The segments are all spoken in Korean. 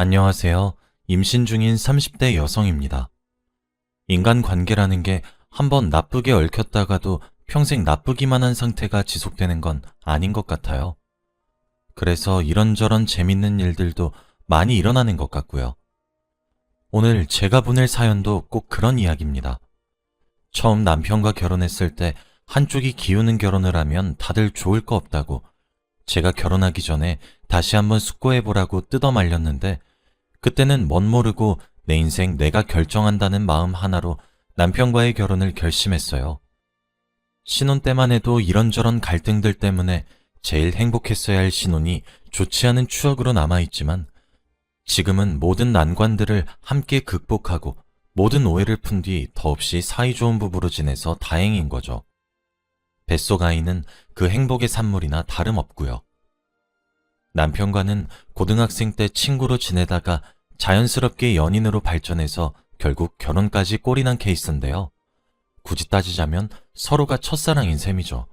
안녕하세요. 임신 중인 30대 여성입니다. 인간관계라는 게 한번 나쁘게 얽혔다가도 평생 나쁘기만 한 상태가 지속되는 건 아닌 것 같아요. 그래서 이런저런 재밌는 일들도 많이 일어나는 것 같고요. 오늘 제가 보낼 사연도 꼭 그런 이야기입니다. 처음 남편과 결혼했을 때 한쪽이 기우는 결혼을 하면 다들 좋을 거 없다고 제가 결혼하기 전에 다시 한번 숙고해보라고 뜯어 말렸는데 그때는 멋모르고 내 인생 내가 결정한다는 마음 하나로 남편과의 결혼을 결심했어요. 신혼 때만 해도 이런저런 갈등들 때문에 제일 행복했어야 할 신혼이 좋지 않은 추억으로 남아있지만 지금은 모든 난관들을 함께 극복하고 모든 오해를 푼 뒤 더없이 사이좋은 부부로 지내서 다행인 거죠. 뱃속 아이는 그 행복의 산물이나 다름없고요. 남편과는 고등학생 때 친구로 지내다가 자연스럽게 연인으로 발전해서 결국 결혼까지 꼴이 난 케이스인데요. 굳이 따지자면 서로가 첫사랑인 셈이죠.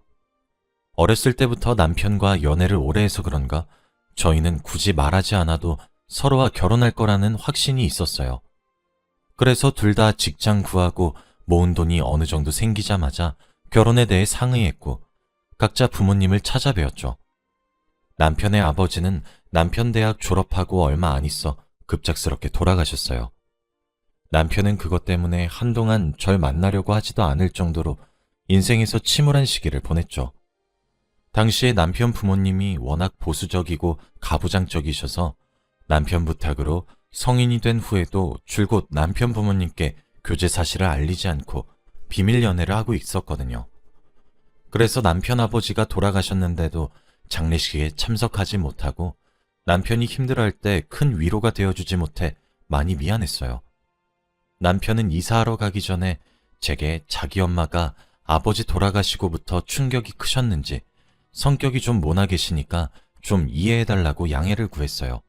어렸을 때부터 남편과 연애를 오래 해서 그런가 저희는 굳이 말하지 않아도 서로와 결혼할 거라는 확신이 있었어요. 그래서 둘 다 직장 구하고 모은 돈이 어느 정도 생기자마자 결혼에 대해 상의했고 각자 부모님을 찾아뵈었죠. 남편의 아버지는 남편 대학 졸업하고 얼마 안 있어 급작스럽게 돌아가셨어요. 남편은 그것 때문에 한동안 절 만나려고 하지도 않을 정도로 인생에서 침울한 시기를 보냈죠. 당시에 남편 부모님이 워낙 보수적이고 가부장적이셔서 남편 부탁으로 성인이 된 후에도 줄곧 남편 부모님께 교제 사실을 알리지 않고 비밀 연애를 하고 있었거든요. 그래서 남편 아버지가 돌아가셨는데도 장례식에 참석하지 못하고 남편이 힘들어할 때 큰 위로가 되어주지 못해 많이 미안했어요. 남편은 이사하러 가기 전에 제게 자기 엄마가 아버지 돌아가시고부터 충격이 크셨는지 성격이 좀 모나 계시니까 좀 이해해달라고 양해를 구했어요.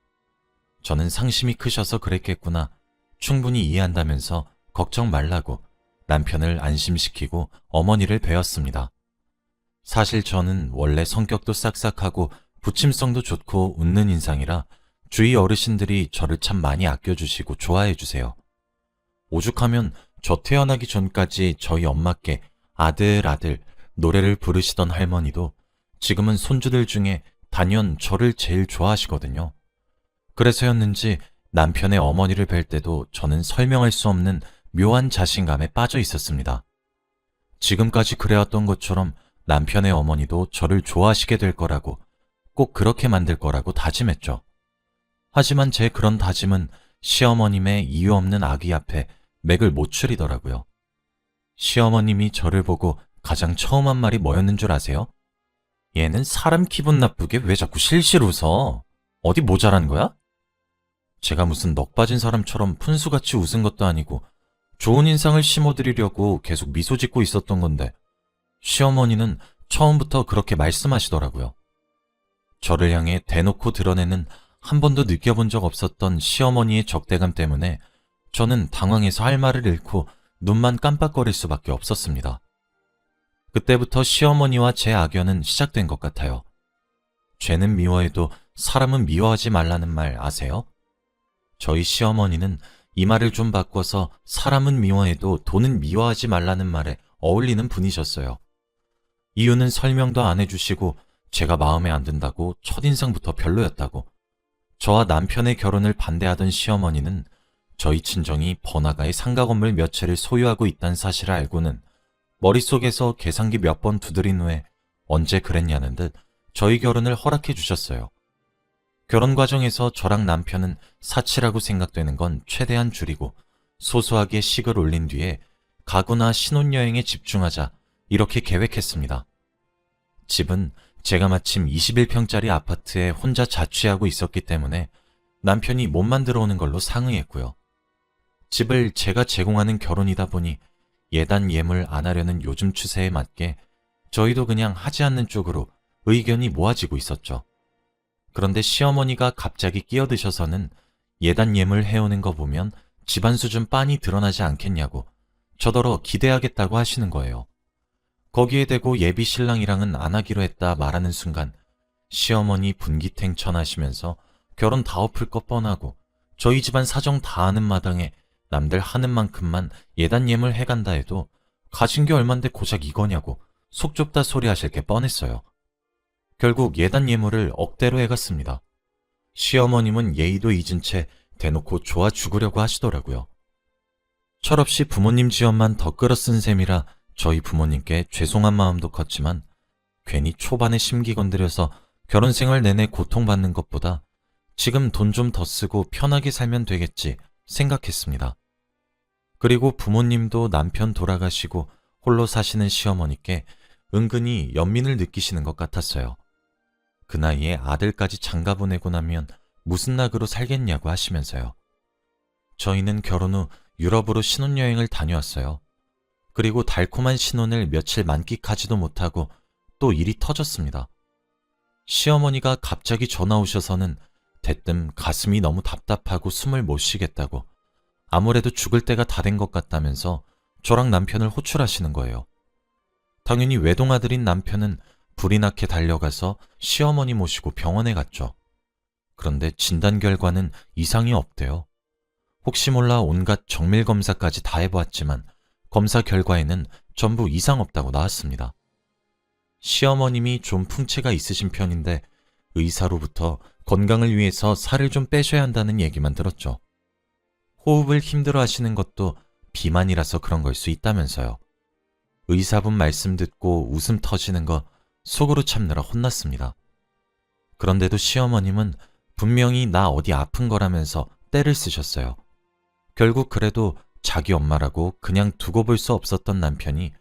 저는 상심이 크셔서 그랬겠구나 충분히 이해한다면서 걱정 말라고 남편을 안심시키고 어머니를 뵈었습니다. 사실 저는 원래 성격도 싹싹하고 부침성도 좋고 웃는 인상이라 주위 어르신들이 저를 참 많이 아껴주시고 좋아해 주세요. 오죽하면 저 태어나기 전까지 저희 엄마께 아들 아들 노래를 부르시던 할머니도 지금은 손주들 중에 단연 저를 제일 좋아하시거든요. 그래서였는지 남편의 어머니를 뵐 때도 저는 설명할 수 없는 묘한 자신감에 빠져 있었습니다. 지금까지 그래왔던 것처럼 남편의 어머니도 저를 좋아하시게 될 거라고 꼭 그렇게 만들 거라고 다짐했죠. 하지만 제 그런 다짐은 시어머님의 이유 없는 악의 앞에 맥을 못 추리더라고요. 시어머님이 저를 보고 가장 처음 한 말이 뭐였는 줄 아세요? 얘는 사람 기분 나쁘게 왜 자꾸 실실 웃어? 어디 모자란 거야? 제가 무슨 넋 빠진 사람처럼 푼수같이 웃은 것도 아니고 좋은 인상을 심어드리려고 계속 미소 짓고 있었던 건데 시어머니는 처음부터 그렇게 말씀하시더라고요. 저를 향해 대놓고 드러내는 한 번도 느껴본 적 없었던 시어머니의 적대감 때문에 저는 당황해서 할 말을 잃고 눈만 깜빡거릴 수밖에 없었습니다. 그때부터 시어머니와 제 악연은 시작된 것 같아요. 죄는 미워해도 사람은 미워하지 말라는 말 아세요? 저희 시어머니는 이 말을 좀 바꿔서 사람은 미워해도 돈은 미워하지 말라는 말에 어울리는 분이셨어요. 이유는 설명도 안 해주시고 제가 마음에 안 든다고 첫인상부터 별로였다고. 저와 남편의 결혼을 반대하던 시어머니는 저희 친정이 번화가에 상가 건물 몇 채를 소유하고 있다는 사실을 알고는 머릿속에서 계산기 몇 번 두드린 후에 언제 그랬냐는 듯 저희 결혼을 허락해 주셨어요. 결혼 과정에서 저랑 남편은 사치라고 생각되는 건 최대한 줄이고 소소하게 식을 올린 뒤에 가구나 신혼여행에 집중하자 이렇게 계획했습니다. 집은 제가 마침 21평짜리 아파트에 혼자 자취하고 있었기 때문에 남편이 몸만 들어오는 걸로 상의했고요. 집을 제가 제공하는 결혼이다 보니 예단 예물 안 하려는 요즘 추세에 맞게 저희도 그냥 하지 않는 쪽으로 의견이 모아지고 있었죠. 그런데 시어머니가 갑자기 끼어드셔서는 예단 예물 해오는 거 보면 집안 수준 빤히 드러나지 않겠냐고 저더러 기대하겠다고 하시는 거예요. 거기에 대고 예비 신랑이랑은 안 하기로 했다 말하는 순간 시어머니 분기탱천하시면서 결혼 다 엎을 것 뻔하고 저희 집안 사정 다 아는 마당에 남들 하는 만큼만 예단 예물 해간다 해도 가진 게 얼만데 고작 이거냐고 속 좁다 소리 하실 게 뻔했어요. 결국 예단 예물을 억대로 해갔습니다. 시어머님은 예의도 잊은 채 대놓고 좋아 죽으려고 하시더라고요. 철없이 부모님 지원만 더 끌어쓴 셈이라 저희 부모님께 죄송한 마음도 컸지만 괜히 초반에 심기 건드려서 결혼 생활 내내 고통받는 것보다 지금 돈 좀 더 쓰고 편하게 살면 되겠지 생각했습니다. 그리고 부모님도 남편 돌아가시고 홀로 사시는 시어머니께 은근히 연민을 느끼시는 것 같았어요. 그 나이에 아들까지 장가 보내고 나면 무슨 낙으로 살겠냐고 하시면서요. 저희는 결혼 후 유럽으로 신혼여행을 다녀왔어요. 그리고 달콤한 신혼을 며칠 만끽하지도 못하고 또 일이 터졌습니다. 시어머니가 갑자기 전화 오셔서는 대뜸 가슴이 너무 답답하고 숨을 못 쉬겠다고 아무래도 죽을 때가 다 된 것 같다면서 저랑 남편을 호출하시는 거예요. 당연히 외동아들인 남편은 불이 나게 달려가서 시어머니 모시고 병원에 갔죠. 그런데 진단 결과는 이상이 없대요. 혹시 몰라 온갖 정밀 검사까지 다 해보았지만 검사 결과에는 전부 이상 없다고 나왔습니다. 시어머님이 좀 풍채가 있으신 편인데 의사로부터 건강을 위해서 살을 좀 빼셔야 한다는 얘기만 들었죠. 호흡을 힘들어 하시는 것도 비만이라서 그런 걸 수 있다면서요. 의사분 말씀 듣고 웃음 터지는 거 속으로 참느라 혼났습니다. 그런데도 시어머님은 분명히 나 어디 아픈 거라면서 떼를 쓰셨어요. 결국 그래도 자기 엄마라고 그냥 두고 볼 수 없었던 남편이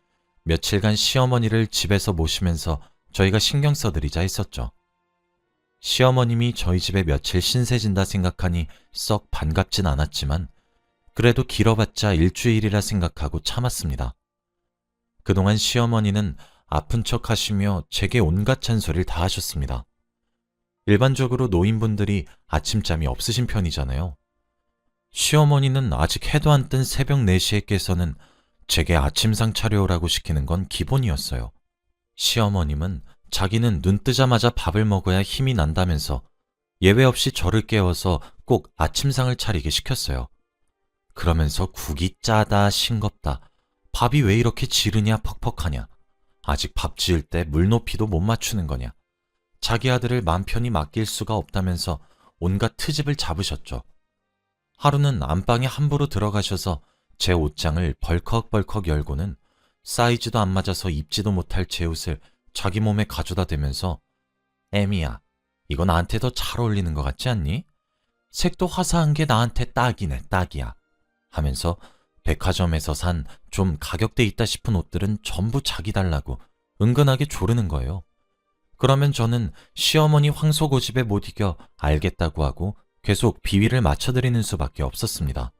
며칠간 시어머니를 집에서 모시면서 저희가 신경 써드리자 했었죠. 시어머님이 저희 집에 며칠 신세진다 생각하니 썩 반갑진 않았지만 그래도 길어봤자 일주일이라 생각하고 참았습니다. 그동안 시어머니는 아픈 척 하시며 제게 온갖 잔소리를 다 하셨습니다. 일반적으로 노인분들이 아침잠이 없으신 편이잖아요. 시어머니는 아직 해도 안 뜬 새벽 4시에 깨서는 제게 아침상 차려오라고 시키는 건 기본이었어요. 시어머님은 자기는 눈 뜨자마자 밥을 먹어야 힘이 난다면서 예외 없이 저를 깨워서 꼭 아침상을 차리게 시켰어요. 그러면서 국이 짜다 싱겁다, 밥이 왜 이렇게 지르냐 퍽퍽하냐, 아직 밥 지을 때 물높이도 못 맞추는 거냐, 자기 아들을 맘 편히 맡길 수가 없다면서 온갖 트집을 잡으셨죠. 하루는 안방에 함부로 들어가셔서 제 옷장을 벌컥벌컥 열고는 사이즈도 안 맞아서 입지도 못할 제 옷을 자기 몸에 가져다 대면서 애미야, 이거 나한테 더 잘 어울리는 것 같지 않니? 색도 화사한 게 나한테 딱이네, 딱이야 하면서 백화점에서 산 좀 가격대 있다 싶은 옷들은 전부 자기 달라고 은근하게 조르는 거예요. 그러면 저는 시어머니 황소고집에 못 이겨 알겠다고 하고 계속 비위를 맞춰드리는 수밖에 없었습니다.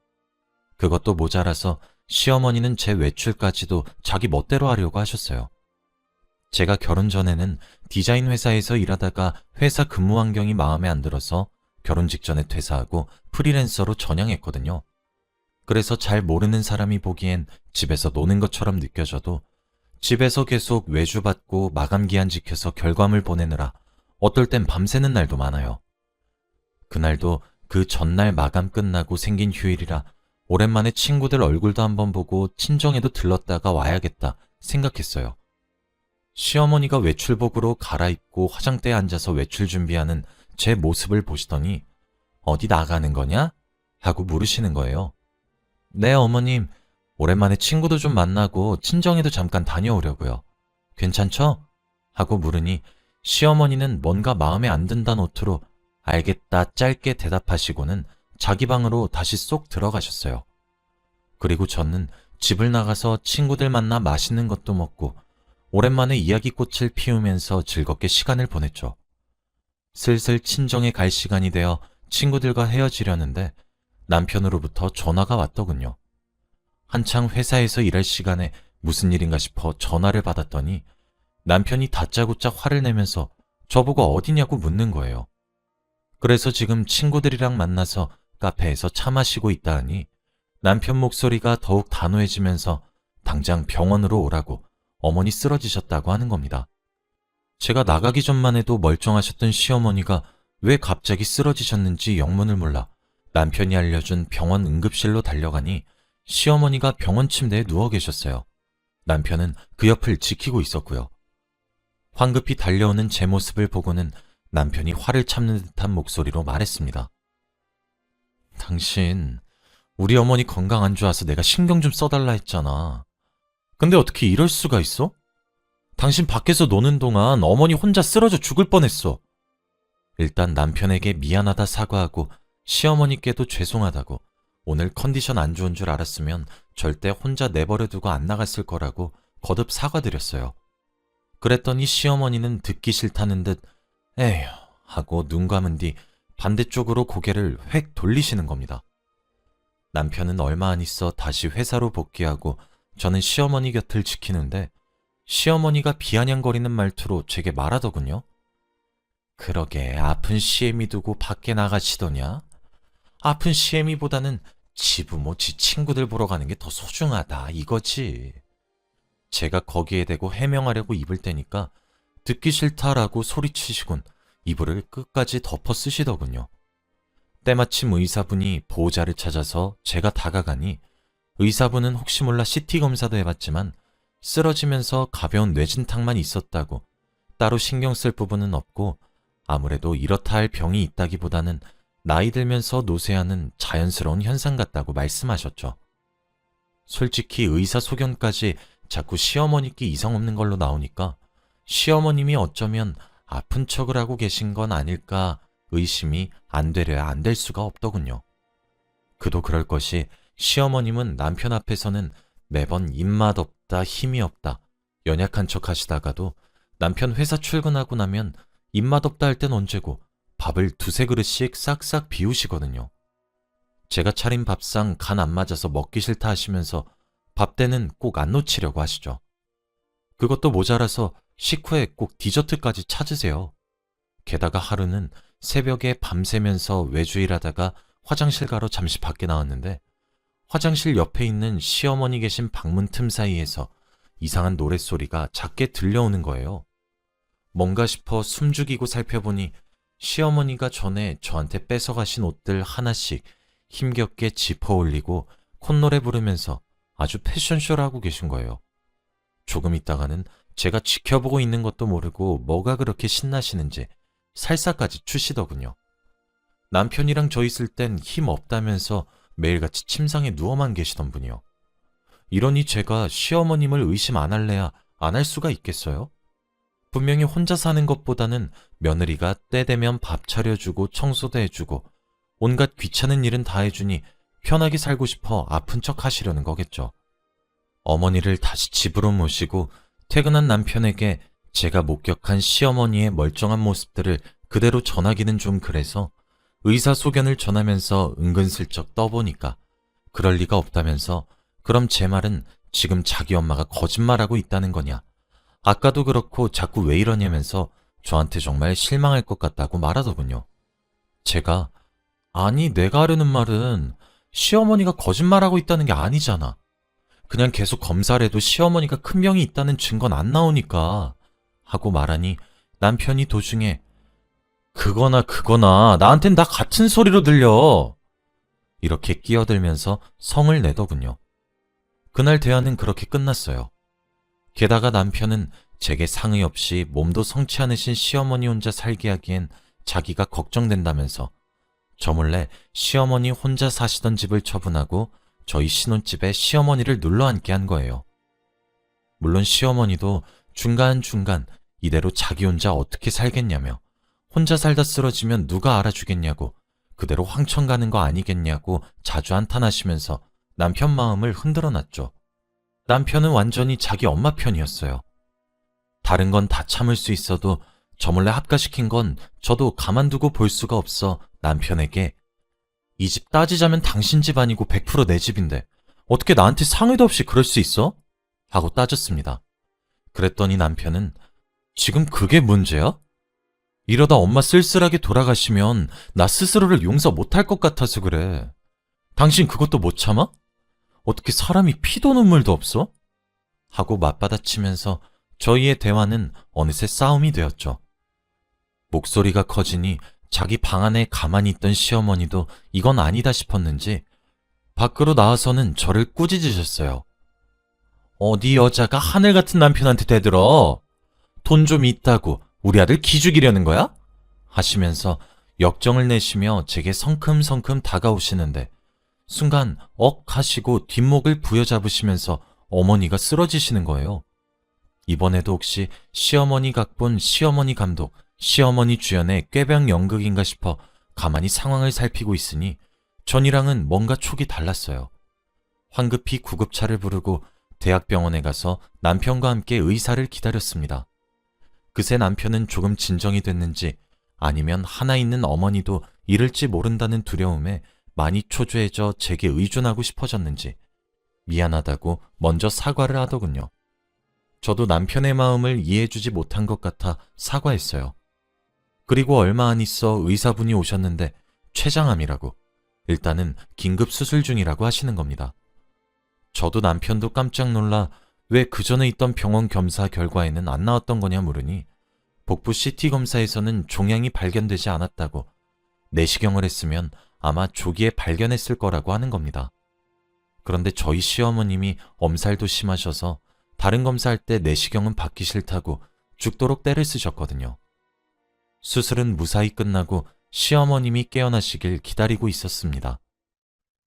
그것도 모자라서 시어머니는 제 외출까지도 자기 멋대로 하려고 하셨어요. 제가 결혼 전에는 디자인 회사에서 일하다가 회사 근무 환경이 마음에 안 들어서 결혼 직전에 퇴사하고 프리랜서로 전향했거든요. 그래서 잘 모르는 사람이 보기엔 집에서 노는 것처럼 느껴져도 집에서 계속 외주받고 마감기한 지켜서 결과물 보내느라 어떨 땐 밤새는 날도 많아요. 그날도 그 전날 마감 끝나고 생긴 휴일이라 오랜만에 친구들 얼굴도 한번 보고 친정에도 들렀다가 와야겠다 생각했어요. 시어머니가 외출복으로 갈아입고 화장대에 앉아서 외출 준비하는 제 모습을 보시더니 어디 나가는 거냐? 하고 물으시는 거예요. 네, 어머님. 오랜만에 친구도 좀 만나고 친정에도 잠깐 다녀오려고요. 괜찮죠? 하고 물으니 시어머니는 뭔가 마음에 안 든다는 오투로 알겠다 짧게 대답하시고는 자기 방으로 다시 쏙 들어가셨어요. 그리고 저는 집을 나가서 친구들 만나 맛있는 것도 먹고 오랜만에 이야기꽃을 피우면서 즐겁게 시간을 보냈죠. 슬슬 친정에 갈 시간이 되어 친구들과 헤어지려는데 남편으로부터 전화가 왔더군요. 한창 회사에서 일할 시간에 무슨 일인가 싶어 전화를 받았더니 남편이 다짜고짜 화를 내면서 저보고 어디냐고 묻는 거예요. 그래서 지금 친구들이랑 만나서 카페에서 차 마시고 있다 하니 남편 목소리가 더욱 단호해지면서 당장 병원으로 오라고 어머니 쓰러지셨다고 하는 겁니다. 제가 나가기 전만 해도 멀쩡하셨던 시어머니가 왜 갑자기 쓰러지셨는지 영문을 몰라 남편이 알려준 병원 응급실로 달려가니 시어머니가 병원 침대에 누워 계셨어요. 남편은 그 옆을 지키고 있었고요. 황급히 달려오는 제 모습을 보고는 남편이 화를 참는 듯한 목소리로 말했습니다. 당신, 우리 어머니 건강 안 좋아서 내가 신경 좀 써달라 했잖아. 근데 어떻게 이럴 수가 있어? 당신 밖에서 노는 동안 어머니 혼자 쓰러져 죽을 뻔했어. 일단 남편에게 미안하다 사과하고 시어머니께도 죄송하다고 오늘 컨디션 안 좋은 줄 알았으면 절대 혼자 내버려두고 안 나갔을 거라고 거듭 사과드렸어요. 그랬더니 시어머니는 듣기 싫다는 듯 에휴 하고 눈 감은 뒤 반대쪽으로 고개를 획 돌리시는 겁니다. 남편은 얼마 안 있어 다시 회사로 복귀하고 저는 시어머니 곁을 지키는데 시어머니가 비아냥거리는 말투로 제게 말하더군요. 그러게 아픈 시애미 두고 밖에 나가시더냐? 아픈 시애미보다는 지 부모, 지 친구들 보러 가는 게 더 소중하다 이거지. 제가 거기에 대고 해명하려고 입을 대니까 듣기 싫다라고 소리치시곤 이불을 끝까지 덮어 쓰시더군요. 때마침 의사분이 보호자를 찾아서 제가 다가가니 의사분은 혹시 몰라 CT 검사도 해봤지만 쓰러지면서 가벼운 뇌진탕만 있었다고 따로 신경 쓸 부분은 없고 아무래도 이렇다 할 병이 있다기보다는 나이 들면서 노쇠하는 자연스러운 현상 같다고 말씀하셨죠. 솔직히 의사 소견까지 자꾸 시어머니께 이상 없는 걸로 나오니까 시어머님이 어쩌면 아픈 척을 하고 계신 건 아닐까 의심이 안 되려야 안 될 수가 없더군요. 그도 그럴 것이 시어머님은 남편 앞에서는 매번 입맛 없다, 힘이 없다, 연약한 척 하시다가도 남편 회사 출근하고 나면 입맛 없다 할 땐 언제고 밥을 두세 그릇씩 싹싹 비우시거든요. 제가 차린 밥상 간 안 맞아서 먹기 싫다 하시면서 밥 때는 꼭 안 놓치려고 하시죠. 그것도 모자라서 식후에 꼭 디저트까지 찾으세요. 게다가 하루는 새벽에 밤새면서 외주일하다가 화장실 가러 잠시 밖에 나왔는데 화장실 옆에 있는 시어머니 계신 방문 틈 사이에서 이상한 노랫소리가 작게 들려오는 거예요. 뭔가 싶어 숨죽이고 살펴보니 시어머니가 전에 저한테 뺏어가신 옷들 하나씩 힘겹게 짚어 올리고 콧노래 부르면서 아주 패션쇼를 하고 계신 거예요. 조금 있다가는 제가 지켜보고 있는 것도 모르고 뭐가 그렇게 신나시는지 살사까지 추시더군요. 남편이랑 저 있을 땐 힘 없다면서 매일같이 침상에 누워만 계시던 분이요. 이러니 제가 시어머님을 의심 안 할래야 안 할 수가 있겠어요? 분명히 혼자 사는 것보다는 며느리가 때 되면 밥 차려주고 청소도 해주고 온갖 귀찮은 일은 다 해주니 편하게 살고 싶어 아픈 척 하시려는 거겠죠. 어머니를 다시 집으로 모시고 퇴근한 남편에게 제가 목격한 시어머니의 멀쩡한 모습들을 그대로 전하기는 좀 그래서 의사 소견을 전하면서 은근슬쩍 떠보니까 그럴 리가 없다면서 그럼 제 말은 지금 자기 엄마가 거짓말하고 있다는 거냐. 아까도 그렇고 자꾸 왜 이러냐면서 저한테 정말 실망할 것 같다고 말하더군요. 제가 아니 내가 하려는 말은 시어머니가 거짓말하고 있다는 게 아니잖아. 그냥 계속 검사를 해도 시어머니가 큰 병이 있다는 증거는 안 나오니까 하고 말하니 남편이 도중에 그거나 나한텐 다 같은 소리로 들려 이렇게 끼어들면서 성을 내더군요. 그날 대화는 그렇게 끝났어요. 게다가 남편은 제게 상의 없이 몸도 성치 않으신 시어머니 혼자 살게 하기엔 자기가 걱정된다면서 저 몰래 시어머니 혼자 사시던 집을 처분하고 저희 신혼집에 시어머니를 눌러앉게 한 거예요. 물론 시어머니도 중간중간 이대로 자기 혼자 어떻게 살겠냐며 혼자 살다 쓰러지면 누가 알아주겠냐고 그대로 황천 가는 거 아니겠냐고 자주 한탄하시면서 남편 마음을 흔들어 놨죠. 남편은 완전히 자기 엄마 편이었어요. 다른 건 다 참을 수 있어도 저 몰래 합가시킨 건 저도 가만두고 볼 수가 없어 남편에게 이 집 따지자면 당신 집 아니고 100% 내 집인데 어떻게 나한테 상의도 없이 그럴 수 있어? 하고 따졌습니다. 그랬더니 남편은 지금 그게 문제야? 이러다 엄마 쓸쓸하게 돌아가시면 나 스스로를 용서 못할 것 같아서 그래. 당신 그것도 못 참아? 어떻게 사람이 피도 눈물도 없어? 하고 맞받아치면서 저희의 대화는 어느새 싸움이 되었죠. 목소리가 커지니 자기 방 안에 가만히 있던 시어머니도 이건 아니다 싶었는지 밖으로 나와서는 저를 꾸짖으셨어요. 어디 여자가 하늘 같은 남편한테 대들어? 돈 좀 있다고 우리 아들 기죽이려는 거야? 하시면서 역정을 내시며 제게 성큼성큼 다가오시는데 순간 억 하시고 뒷목을 부여잡으시면서 어머니가 쓰러지시는 거예요. 이번에도 혹시 시어머니 각본, 시어머니 감독, 시어머니 주연의 꾀병 연극인가 싶어 가만히 상황을 살피고 있으니 전이랑은 뭔가 촉이 달랐어요. 황급히 구급차를 부르고 대학병원에 가서 남편과 함께 의사를 기다렸습니다. 그새 남편은 조금 진정이 됐는지 아니면 하나 있는 어머니도 이럴지 모른다는 두려움에 많이 초조해져 제게 의존하고 싶어졌는지 미안하다고 먼저 사과를 하더군요. 저도 남편의 마음을 이해해주지 못한 것 같아 사과했어요. 그리고 얼마 안 있어 의사분이 오셨는데 췌장암이라고 일단은 긴급 수술 중이라고 하시는 겁니다. 저도 남편도 깜짝 놀라 왜 그전에 있던 병원 검사 결과에는 안 나왔던 거냐 물으니 복부 CT 검사에서는 종양이 발견되지 않았다고 내시경을 했으면 아마 조기에 발견했을 거라고 하는 겁니다. 그런데 저희 시어머님이 엄살도 심하셔서 다른 검사할 때 내시경은 받기 싫다고 죽도록 떼를 쓰셨거든요. 수술은 무사히 끝나고 시어머님이 깨어나시길 기다리고 있었습니다.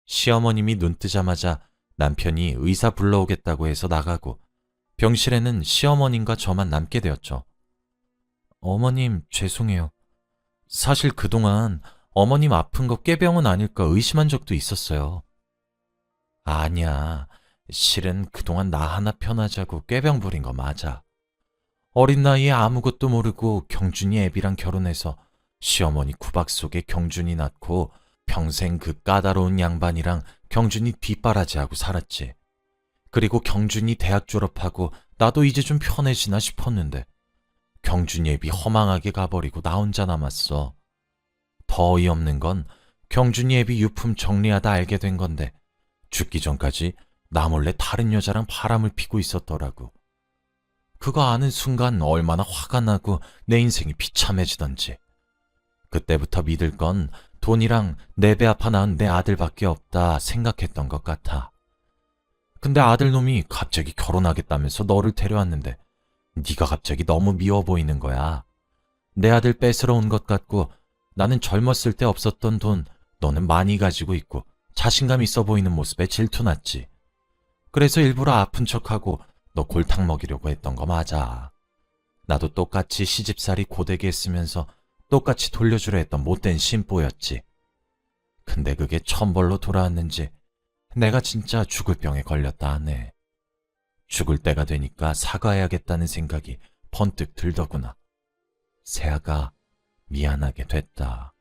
시어머님이 눈 뜨자마자 남편이 의사 불러오겠다고 해서 나가고 병실에는 시어머님과 저만 남게 되었죠. 어머님, 죄송해요. 사실 그동안 어머님 아픈 거 꾀병은 아닐까 의심한 적도 있었어요. 아니야. 실은 그동안 나 하나 편하자고 꾀병 부린 거 맞아. 어린 나이에 아무것도 모르고 경준이 애비랑 결혼해서 시어머니 구박 속에 경준이 낳고 평생 그 까다로운 양반이랑 경준이 뒷바라지하고 살았지. 그리고 경준이 대학 졸업하고 나도 이제 좀 편해지나 싶었는데 경준이 애비 허망하게 가버리고 나 혼자 남았어. 더 어이없는 건 경준이 애비 유품 정리하다 알게 된 건데 죽기 전까지 나 몰래 다른 여자랑 바람을 피고 있었더라고. 그거 아는 순간 얼마나 화가 나고 내 인생이 비참해지던지. 그때부터 믿을 건 돈이랑 내 배 아파 낳은 내 아들밖에 없다 생각했던 것 같아. 근데 아들놈이 갑자기 결혼하겠다면서 너를 데려왔는데 네가 갑자기 너무 미워 보이는 거야. 내 아들 뺏으러 온 것 같고 나는 젊었을 때 없었던 돈 너는 많이 가지고 있고 자신감 있어 보이는 모습에 질투났지. 그래서 일부러 아픈 척하고 너 골탕 먹이려고 했던 거 맞아. 나도 똑같이 시집살이 고되게 했으면서 똑같이 돌려주려 했던 못된 심보였지. 근데 그게 천벌로 돌아왔는지 내가 진짜 죽을 병에 걸렸다 하네. 죽을 때가 되니까 사과해야겠다는 생각이 번뜩 들더구나. 새아가 미안하게 됐다.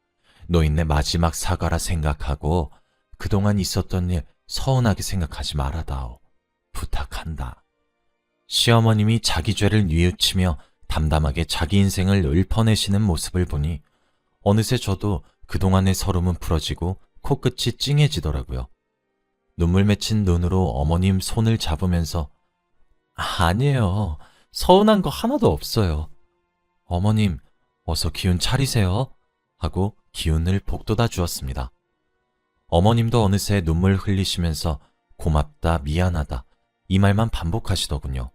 노인네 마지막 사과라 생각하고 그동안 있었던 일 서운하게 생각하지 말아다오. 부탁한다. 시어머님이 자기 죄를 뉘우치며 담담하게 자기 인생을 읊어내시는 모습을 보니 어느새 저도 그동안의 서름은 풀어지고 코끝이 찡해지더라고요. 눈물 맺힌 눈으로 어머님 손을 잡으면서 아니에요. 서운한 거 하나도 없어요. 어머님, 어서 기운 차리세요. 하고 기운을 북돋아 주었습니다. 어머님도 어느새 눈물 흘리시면서 고맙다, 미안하다 이 말만 반복하시더군요.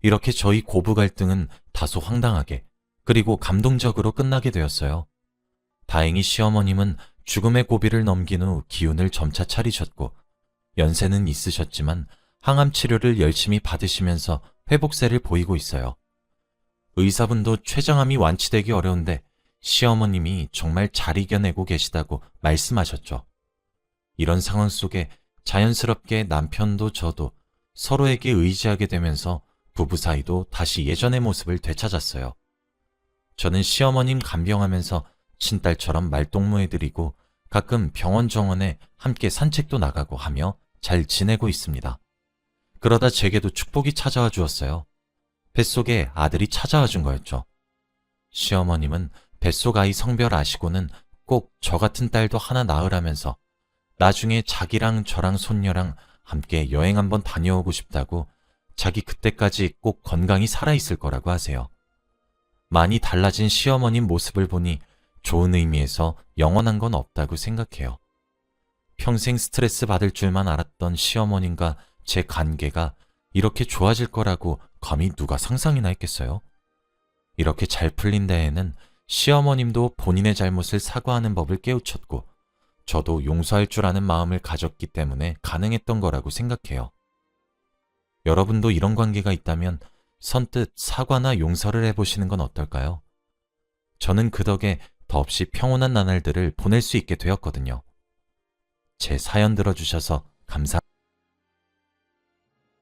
이렇게 저희 고부 갈등은 다소 황당하게 그리고 감동적으로 끝나게 되었어요. 다행히 시어머님은 죽음의 고비를 넘긴 후 기운을 점차 차리셨고 연세는 있으셨지만 항암 치료를 열심히 받으시면서 회복세를 보이고 있어요. 의사분도 췌장암이 완치되기 어려운데 시어머님이 정말 잘 이겨내고 계시다고 말씀하셨죠. 이런 상황 속에 자연스럽게 남편도 저도 서로에게 의지하게 되면서 부부 사이도 다시 예전의 모습을 되찾았어요. 저는 시어머님 간병하면서 친딸처럼 말동무해드리고 가끔 병원 정원에 함께 산책도 나가고 하며 잘 지내고 있습니다. 그러다 제게도 축복이 찾아와 주었어요. 뱃속에 아들이 찾아와 준 거였죠. 시어머님은 뱃속 아이 성별 아시고는 꼭 저 같은 딸도 하나 낳으라면서 나중에 자기랑 저랑 손녀랑 함께 여행 한번 다녀오고 싶다고 자기 그때까지 꼭 건강히 살아있을 거라고 하세요. 많이 달라진 시어머님 모습을 보니 좋은 의미에서 영원한 건 없다고 생각해요. 평생 스트레스 받을 줄만 알았던 시어머님과 제 관계가 이렇게 좋아질 거라고 감히 누가 상상이나 했겠어요? 이렇게 잘 풀린 데에는 시어머님도 본인의 잘못을 사과하는 법을 깨우쳤고, 저도 용서할 줄 아는 마음을 가졌기 때문에 가능했던 거라고 생각해요. 여러분도 이런 관계가 있다면 선뜻 사과나 용서를 해보시는 건 어떨까요? 저는 그 덕에 더없이 평온한 나날들을 보낼 수 있게 되었거든요. 제 사연 들어주셔서 감사합니다.